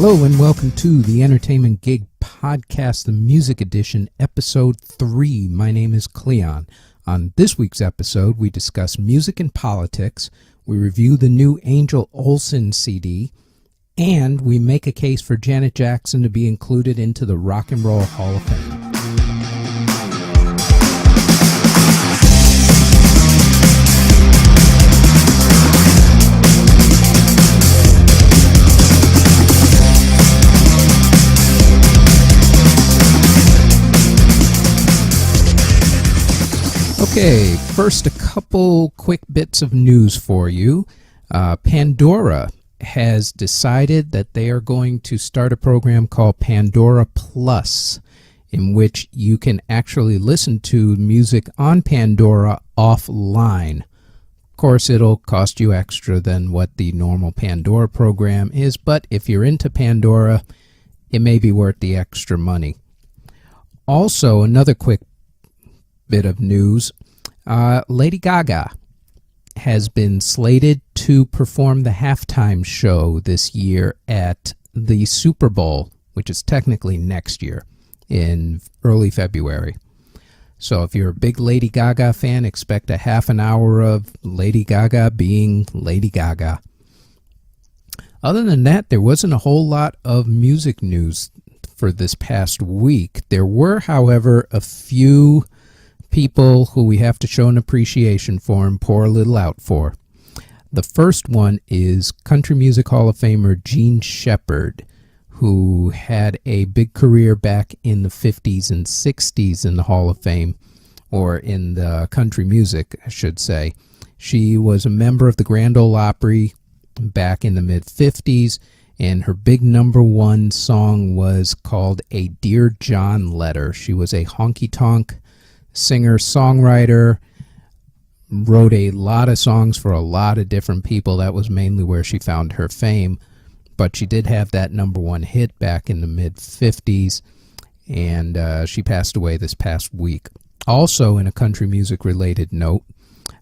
Hello and welcome to the Entertainment Gig Podcast, the Music Edition, Episode 3. My name is Cleon. On this week's episode, we discuss music and politics, we review the new Angel Olsen CD, and we make a case for Janet Jackson to be included into the Rock and Roll Hall of Fame. Okay, first a couple quick bits of news for you. Pandora has decided that they are going to start a program called Pandora Plus, in which you can actually listen to music on Pandora offline. Of course, it'll cost you extra than what the normal Pandora program is, but if you're into Pandora, it may be worth the extra money. Also, another quick bit of news. Lady Gaga has been slated to perform the halftime show this year at the Super Bowl, which is technically next year in early February. So if you're a big Lady Gaga fan, expect a half an hour of Lady Gaga being Lady Gaga. Other than that, there wasn't a whole lot of music news for this past week. There were, however, a few people who we have to show an appreciation for and pour a little out for. The first one is Country Music Hall of Famer Gene Shepard, who had a big career back in the 50s and 60s in the Hall of Fame, or in the country music, I should say. She was a member of the Grand Ole Opry back in the mid-50s, and her big number one song was called A Dear John Letter. She was a honky-tonk singer-songwriter, wrote a lot of songs for a lot of different people. That was mainly where she found her fame, but she did have that number one hit back in the mid-50s, and she passed away this past week. Also, in a country music-related note,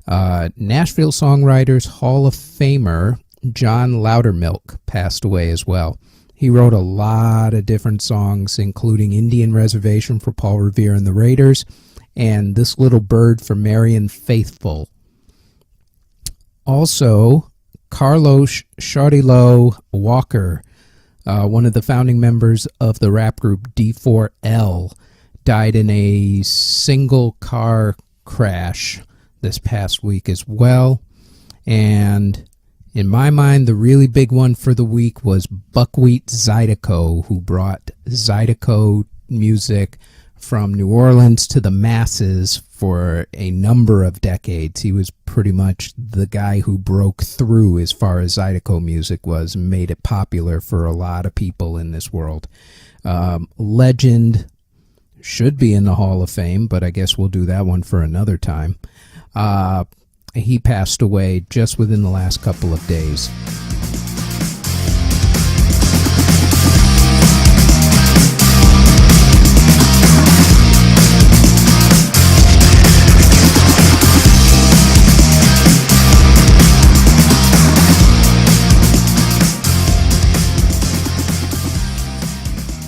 Nashville Songwriters Hall of Famer John Loudermilk passed away as well. He wrote a lot of different songs, including Indian Reservation for Paul Revere and the Raiders, and This Little Bird for Marian Faithfull. Also, Carlos Shardilo Walker, one of the founding members of the rap group D4L, died in a single car crash this past week as well. And in my mind, the really big one for the week was Buckwheat Zydeco, who brought Zydeco music from New Orleans to the masses for a number of decades. He was pretty much the guy who broke through as far as Zydeco music was and made it popular for a lot of people in this world. Legend, should be in the Hall of Fame, but I guess we'll do that one for another time. He passed away just within the last couple of days.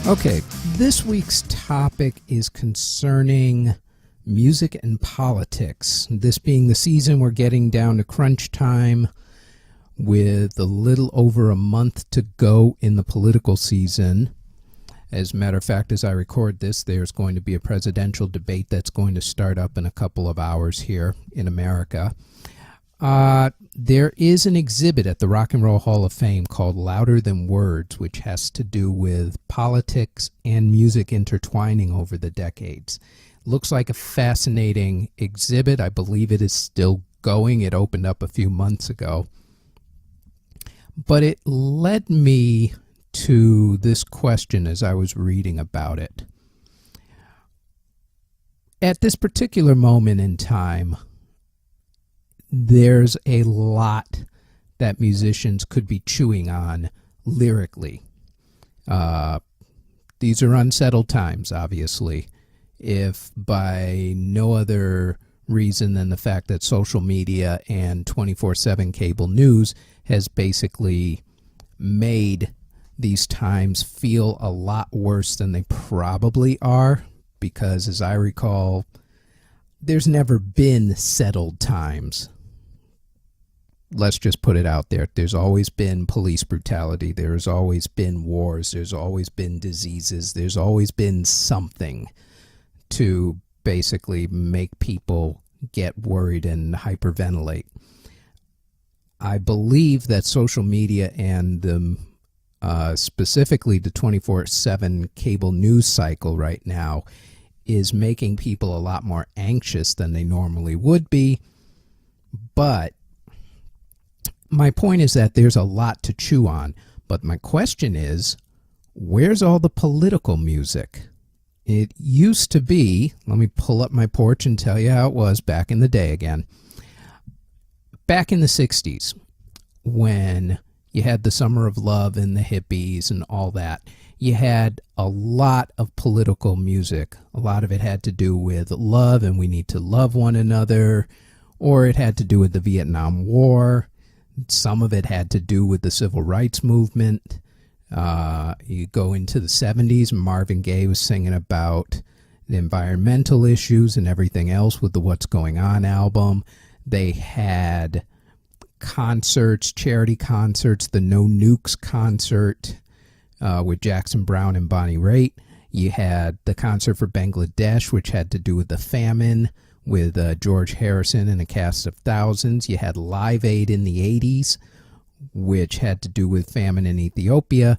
Okay, this week's topic is concerning music and politics. This being the season, we're getting down to crunch time with a little over a month to go in the political season. As a matter of fact, as I record this, there's going to be a presidential debate that's going to start up in a couple of hours here in America. There is an exhibit at the Rock and Roll Hall of Fame called Louder Than Words, which has to do with politics and music intertwining over the decades. Looks like a fascinating exhibit. I believe it is still going. It opened up a few months ago. But it led me to this question as I was reading about it. At this particular moment in time, there's a lot that musicians could be chewing on lyrically. These are unsettled times, obviously, if by no other reason than the fact that social media and 24/7 cable news has basically made these times feel a lot worse than they probably are, because as I recall, there's never been settled times. Let's just put it out there. There's always been police brutality. There's always been wars. There's always been diseases. There's always been something to basically make people get worried and hyperventilate. I believe that social media and specifically the 24/7 cable news cycle right now is making people a lot more anxious than they normally would be. But my point is that there's a lot to chew on. But my question is, where's all the political music? It used to be, let me pull up my porch and tell you how it was back in the day again. Back in the 60s, when you had the Summer of Love and the hippies and all that, you had a lot of political music. A lot of it had to do with love and we need to love one another, or it had to do with the Vietnam War. Some of it had to do with the civil rights movement. You go into the 70s, Marvin Gaye was singing about the environmental issues and everything else with the What's Going On album. They had concerts, charity concerts, the No Nukes concert with Jackson Browne and Bonnie Raitt. You had the concert for Bangladesh, which had to do with the famine, with George Harrison and a cast of thousands. You had Live Aid in the 80s, which had to do with famine in Ethiopia.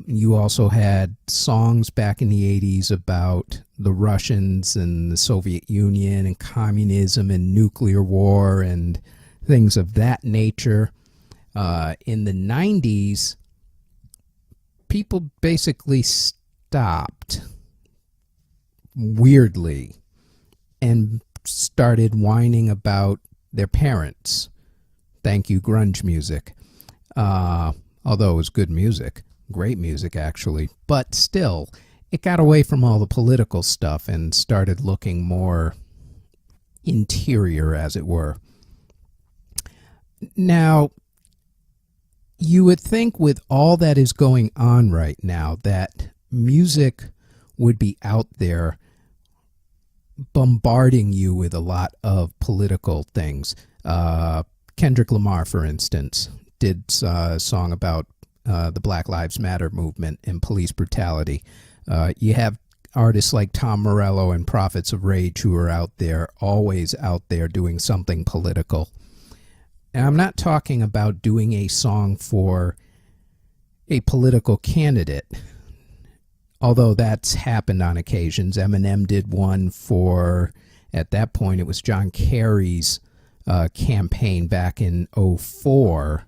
You also had songs back in the 80s about the Russians and the Soviet Union and communism and nuclear war and things of that nature. In the 90s, people basically stopped, weirdly, and started whining about their parents. Thank you, grunge music. Although it was good music, great music actually, but still, it got away from all the political stuff and started looking more interior, as it were. Now, you would think with all that is going on right now that music would be out there bombarding you with a lot of political things. Kendrick Lamar, for instance, did a song about the Black Lives Matter movement and police brutality. You have artists like Tom Morello and Prophets of Rage who are out there, always out there doing something political. And I'm not talking about doing a song for a political candidate, although that's happened on occasions. Eminem did one for, at that point, it was John Kerry's campaign back in '04,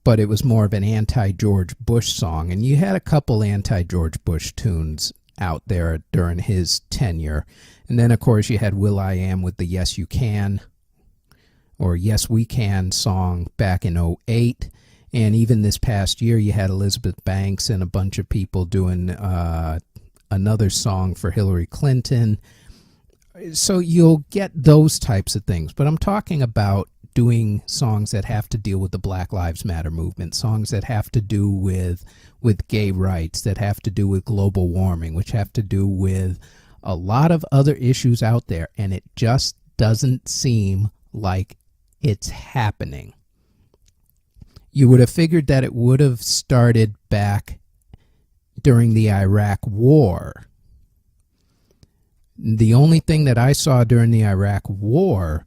but it was more of an anti-George Bush song. And you had a couple anti-George Bush tunes out there during his tenure. And then, of course, you had will.i.am with the Yes You Can, or Yes We Can song back in '08. And even this past year, you had Elizabeth Banks and a bunch of people doing another song for Hillary Clinton. So you'll get those types of things. But I'm talking about doing songs that have to deal with the Black Lives Matter movement, songs that have to do with gay rights, that have to do with global warming, which have to do with a lot of other issues out there. And it just doesn't seem like it's happening. You would have figured that it would have started back during the Iraq War. The only thing that I saw during the Iraq War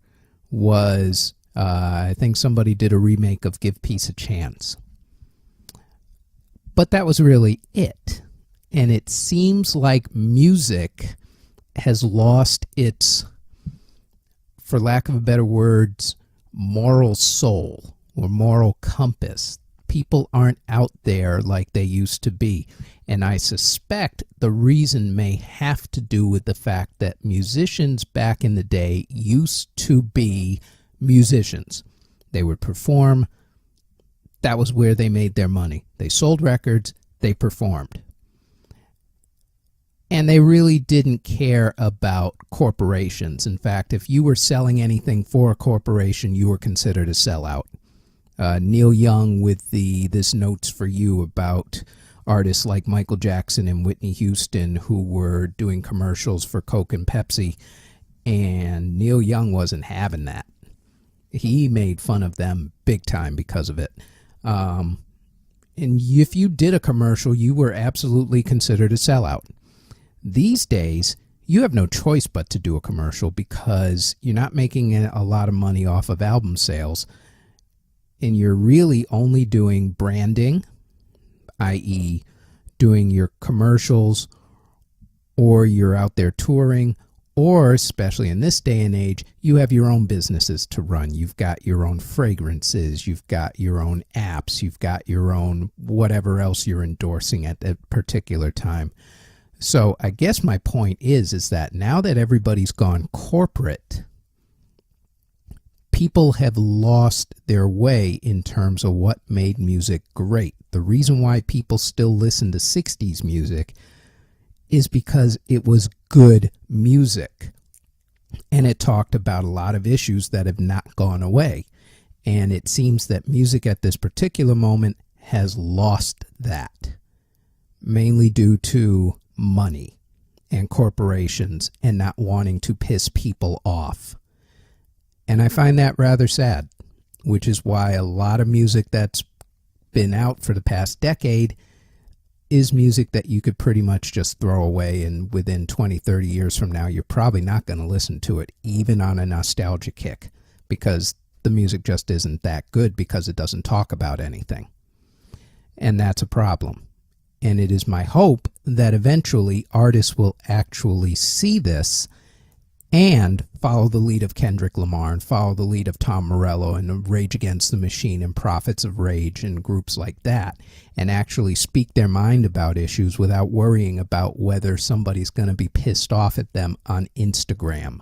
was, I think somebody did a remake of Give Peace a Chance. But that was really it. And it seems like music has lost its, for lack of a better words, moral soul or moral compass. People aren't out there like they used to be. And I suspect the reason may have to do with the fact that musicians back in the day used to be musicians. They would perform. That was where they made their money. They sold records. They performed. And they really didn't care about corporations. In fact, if you were selling anything for a corporation, you were considered a sellout. Neil Young with the This Note's for You about artists like Michael Jackson and Whitney Houston who were doing commercials for Coke and Pepsi, and Neil Young wasn't having that. He made fun of them big time because of it. And if you did a commercial, you were absolutely considered a sellout. These days, you have no choice but to do a commercial because you're not making a lot of money off of album sales, and you're really only doing branding, i.e. doing your commercials, or you're out there touring, or especially in this day and age, you have your own businesses to run. You've got your own fragrances, you've got your own apps, you've got your own whatever else you're endorsing at that particular time. So I guess my point is that now that everybody's gone corporate, people have lost their way in terms of what made music great. The reason why people still listen to 60s music is because it was good music. And it talked about a lot of issues that have not gone away. And it seems that music at this particular moment has lost that, mainly due to money and corporations and not wanting to piss people off. And I find that rather sad, which is why a lot of music that's been out for the past decade is music that you could pretty much just throw away, and within 20, 30 years from now, you're probably not going to listen to it, even on a nostalgia kick, because the music just isn't that good because it doesn't talk about anything. And that's a problem. And it is my hope that eventually artists will actually see this and follow the lead of Kendrick Lamar and follow the lead of Tom Morello and Rage Against the Machine and Prophets of Rage and groups like that, and actually speak their mind about issues without worrying about whether somebody's going to be pissed off at them on Instagram.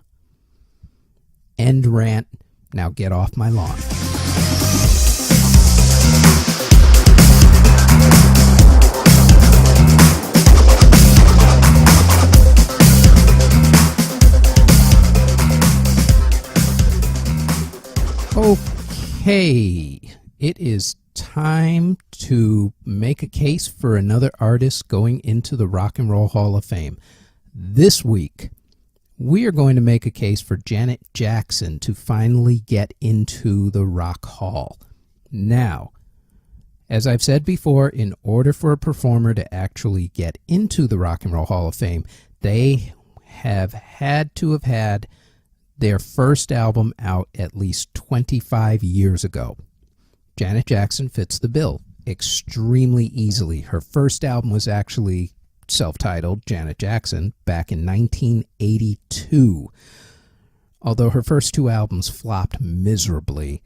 End rant. Now get off my lawn. Okay, it is time to make a case for another artist going into the Rock and Roll Hall of Fame. This week, we are going to make a case for Janet Jackson to finally get into the Rock Hall. Now, as I've said before, in order for a performer to actually get into the Rock and Roll Hall of Fame, they have had to have had their first album out at least 25 years ago. Janet Jackson fits the bill extremely easily. Her first album was actually self-titled Janet Jackson back in 1982. Although her first two albums flopped miserably.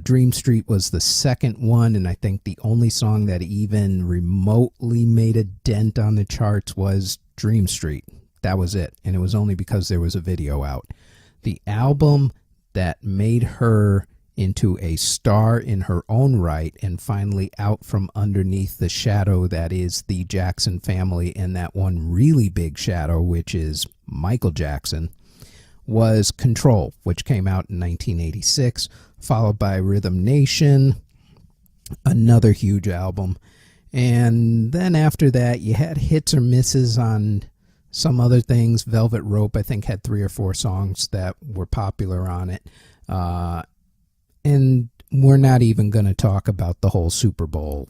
Dream Street was the second one, and I think the only song that even remotely made a dent on the charts was Dream Street. That was it, and it was only because there was a video out. The album that made her into a star in her own right and finally out from underneath the shadow that is the Jackson family and that one really big shadow, which is Michael Jackson, was Control, which came out in 1986, followed by Rhythm Nation, another huge album. And then after that, you had hits or misses on some other things. Velvet Rope, I think, had 3 or 4 songs that were popular on it. And we're not even going to talk about the whole Super Bowl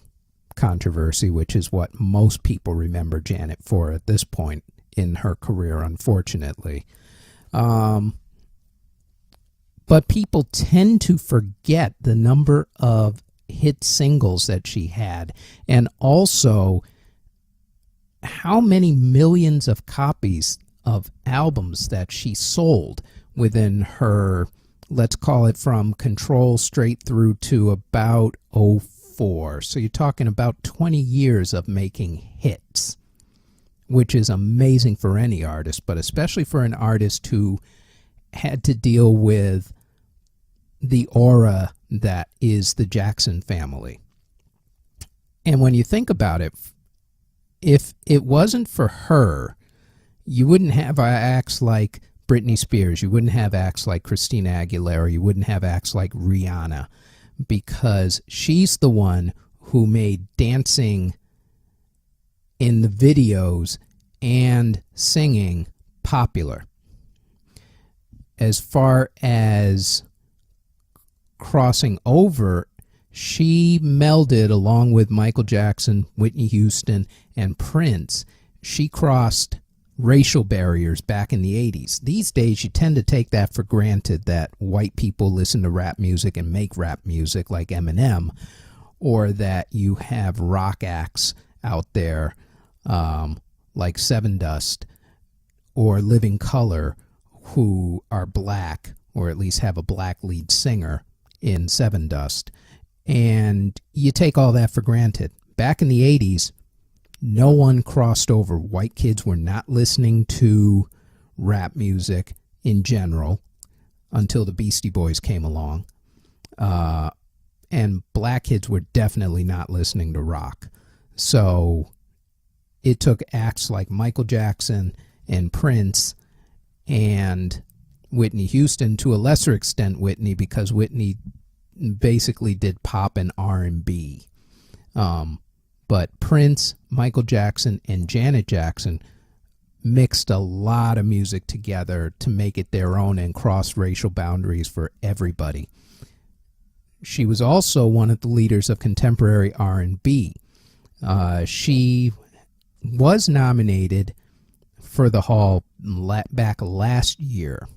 controversy, which is what most people remember Janet for at this point in her career, unfortunately. But people tend to forget the number of hit singles that she had, and also how many millions of copies of albums that she sold within her, let's call it from Control straight through to about 04. So you're talking about 20 years of making hits, which is amazing for any artist, but especially for an artist who had to deal with the aura that is the Jackson family. And when you think about it, if it wasn't for her, you wouldn't have acts like Britney Spears, you wouldn't have acts like Christina Aguilera, you wouldn't have acts like Rihanna. because she's the one who made dancing in the videos and singing popular. As far as crossing over, she melded, along with Michael Jackson, Whitney Houston, and Prince. She crossed racial barriers back in the 80s. These days, you tend to take that for granted, that white people listen to rap music and make rap music like Eminem, or that you have rock acts out there like Seven Dust or Living Colour who are black, or at least have a black lead singer in Seven Dust. And you take all that for granted. Back in the 80s, no one crossed over. White kids were not listening to rap music in general until the Beastie Boys came along. And black kids were definitely not listening to rock. So it took acts like Michael Jackson and Prince and Whitney Houston, to a lesser extent Whitney, because Whitney basically did pop and R&B. But Prince, Michael Jackson, and Janet Jackson mixed a lot of music together to make it their own and cross racial boundaries for everybody. She was also one of the leaders of contemporary R&B. She was nominated for the Hall back last year.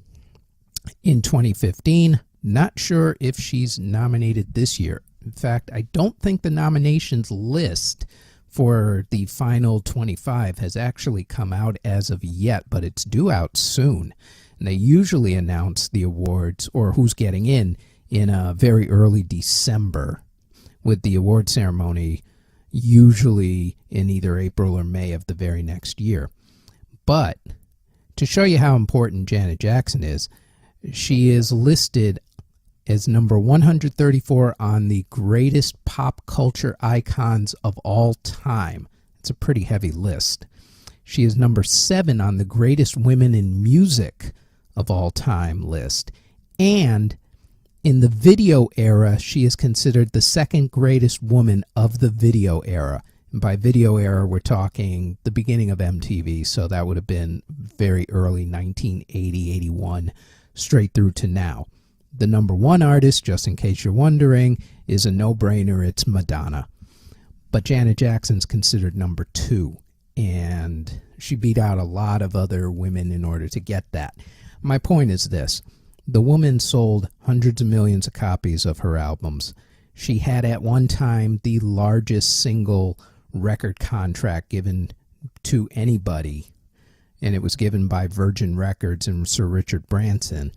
In 2015, not sure if she's nominated this year. In fact, I don't think the nominations list for the final 25 has actually come out as of yet, but it's due out soon. And they usually announce the awards, or who's getting in very early December, with the award ceremony usually in either April or May of the very next year. But to show you how important Janet Jackson is, she is listed as number 134 on the greatest pop culture icons of all time. It's a pretty heavy list. She is number 7 on the greatest women in music of all time list. And in the video era, she is considered the second greatest woman of the video era. And by video era, we're talking the beginning of MTV, so that would have been very early 1980, 81, straight through to now. The number 1 artist, just in case you're wondering, is a no-brainer. It's Madonna. But Janet Jackson's considered number 2, and she beat out a lot of other women in order to get that. My point is this. The woman sold hundreds of millions of copies of her albums. She had at one time the largest single record contract given to anybody, and it was given by Virgin Records and Sir Richard Branson.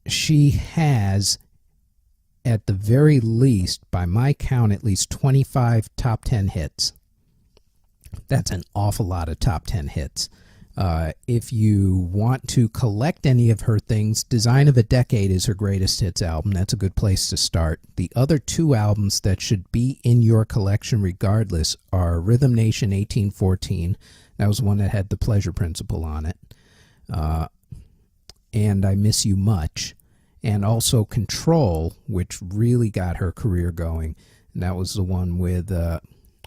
She has, at the very least, by my count, at least 25 top 10 hits. That's an awful lot of top 10 hits. If you want to collect any of her things, Design of a Decade is her greatest hits album. That's a good place to start. The other 2 albums that should be in your collection regardless are Rhythm Nation 1814. That was one that had the Pleasure Principle on it. And I Miss You Much. And also Control, which really got her career going. And that was the one with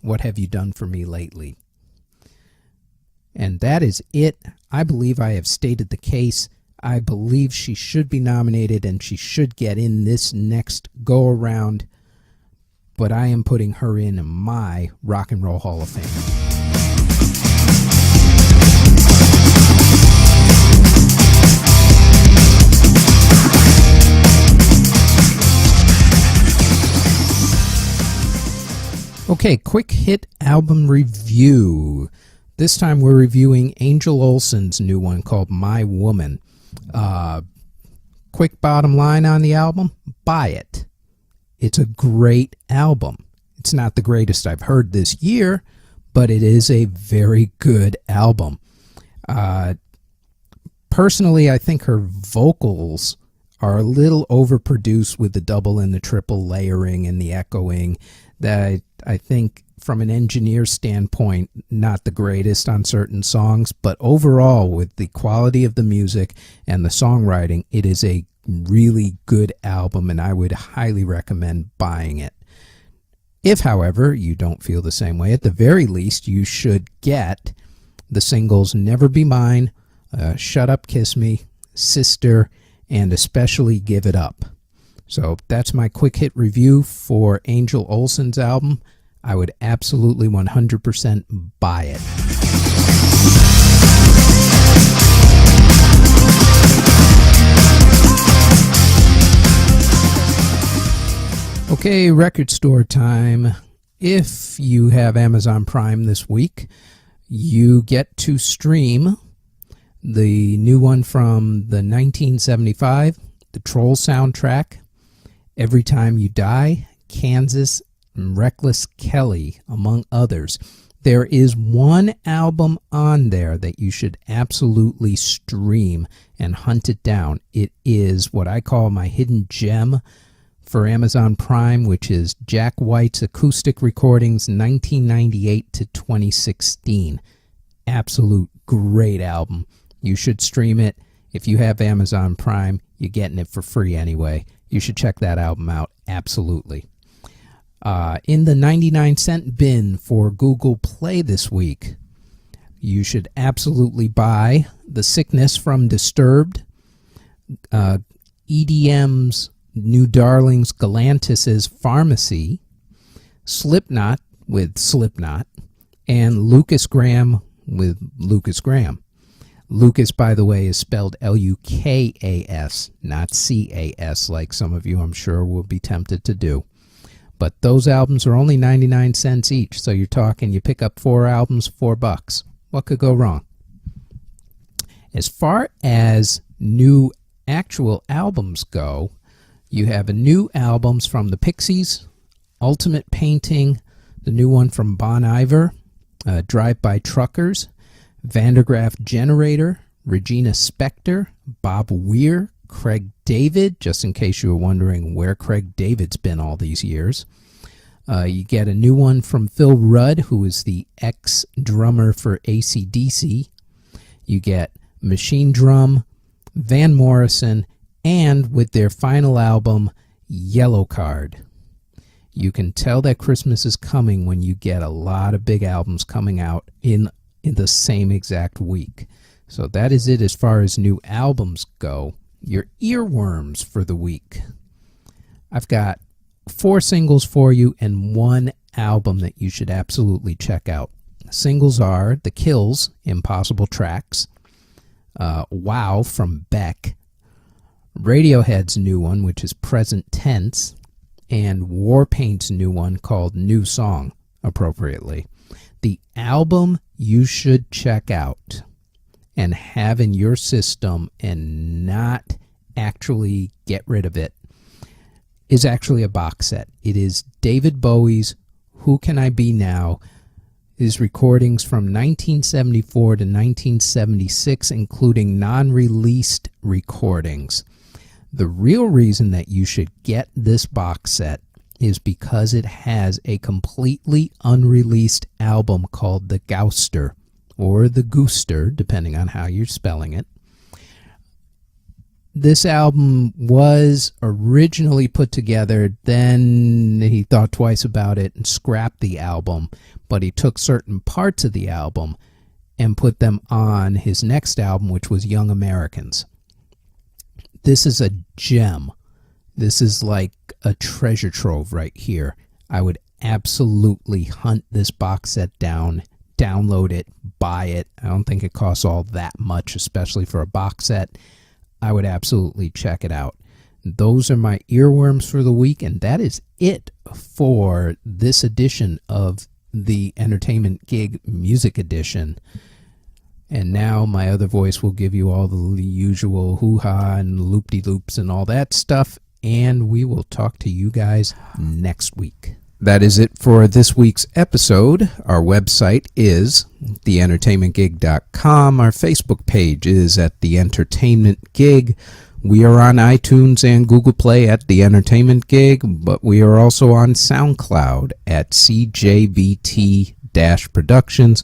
What Have You Done For Me Lately? And that is it. I believe I have stated the case. I believe she should be nominated and she should get in this next go-around. But I am putting her in my Rock and Roll Hall of Fame. Okay, quick hit album review. This time we're reviewing Angel Olsen's new one called My Woman. Quick bottom line on the album, buy it. It's a great album. It's not the greatest I've heard this year, but it is a very good album. Personally, I think her vocals are a little overproduced with the double and the triple layering and the echoing. That I think from an engineer standpoint, not the greatest on certain songs, but overall with the quality of the music and the songwriting, it is a really good album, and I would highly recommend buying it. If, however, you don't feel the same way, at the very least, you should get the singles Never Be Mine, Shut Up, Kiss Me, Sister, and especially Give It Up. So that's my quick hit review for Angel Olsen's album. I would absolutely 100% buy it. Okay, record store time. If you have Amazon Prime this week, you get to stream the new one from the 1975, the Troll soundtrack, Every Time You Die, Kansas, and Reckless Kelly, among others. There is one album on there that you should absolutely stream and hunt it down. It is what I call my hidden gem for Amazon Prime, which is Jack White's acoustic recordings 1998 to 2016. Absolute great album. You should stream it. If you have Amazon Prime, you're getting it for free anyway. You should check that album out, absolutely. In the 99-cent bin for Google Play this week, you should absolutely buy The Sickness from Disturbed, EDM's New Darlings Galantis' Pharmacy, Slipknot with Slipknot, and Lucas Graham with Lucas Graham. Lucas, by the way, is spelled Lukas, not CAS, like some of you I'm sure will be tempted to do. But those albums are only 99 cents each, so you're talking you pick up 4 albums, $4. What could go wrong? As far as new actual albums go, you have new albums from the Pixies, Ultimate Painting, the new one from Bon Iver, Drive-By Truckers, Vandergraaf Generator, Regina Spektor, Bob Weir, Craig David, just in case you were wondering where Craig David's been all these years. You get a new one from Phil Rudd, who is the ex-drummer for AC/DC. You get Machine Drum, Van Morrison, and with their final album, Yellow Card. You can tell that Christmas is coming when you get a lot of big albums coming out in the same exact week. So that is it as far as new albums go. Your earworms for the week. I've got 4 singles for you and 1 album that you should absolutely check out. The singles are The Kills, Impossible Tracks, Wow from Beck, Radiohead's new one, which is Present Tense, and Warpaint's new one called New Song, appropriately. The album you should check out and have in your system and not actually get rid of it is actually a box set. It is David Bowie's Who Can I Be Now? His recordings from 1974 to 1976, including non-released recordings. The real reason that you should get this box set is because it has a completely unreleased album called The Gouster, or The Gooster, depending on how you're spelling it. This album was originally put together, then he thought twice about it and scrapped the album, but he took certain parts of the album and put them on his next album, which was Young Americans. This is a gem. This is like a treasure trove right here. I would absolutely hunt this box set down, download it, buy it. I don't think it costs all that much, especially for a box set. I would absolutely check it out. Those are my earworms for the week, and that is it for this edition of the Entertainment Gig Music Edition. And now my other voice will give you all the usual hoo-ha and loop-de-loops and all that stuff, and we will talk to you guys next week. That is it for this week's episode. Our website is theentertainmentgig.com. Our Facebook page is at The Entertainment Gig. We are on iTunes and Google Play at The Entertainment Gig, but we are also on SoundCloud at CJBT-Productions.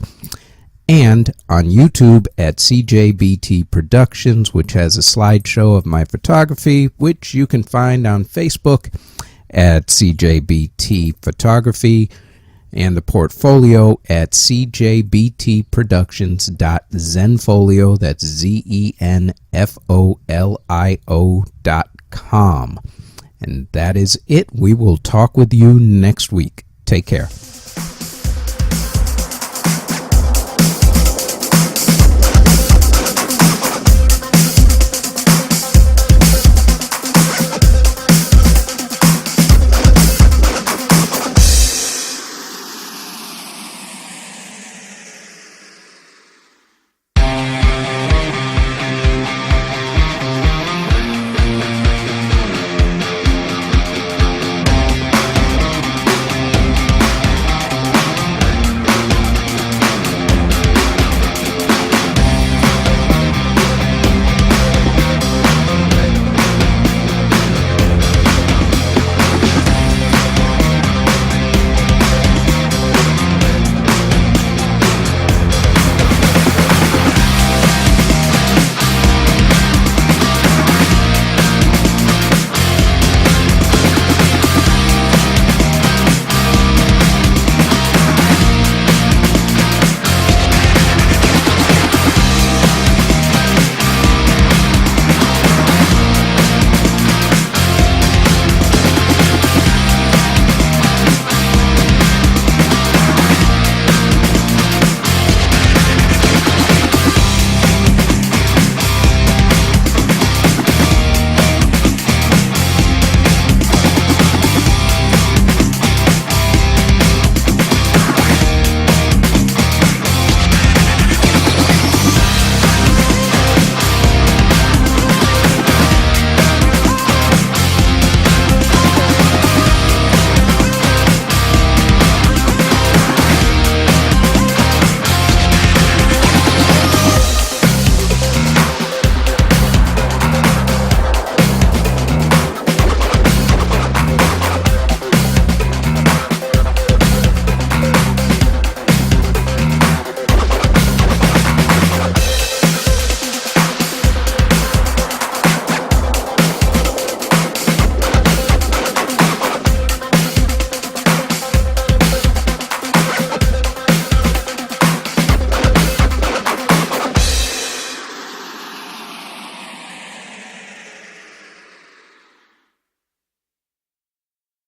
and on YouTube at CJBT Productions, which has a slideshow of my photography, which you can find on Facebook at CJBT Photography, and the portfolio at cjbtproductions.zenfolio, that's ZENFOLIO.com. And that is it. We will talk with you next week. Take care.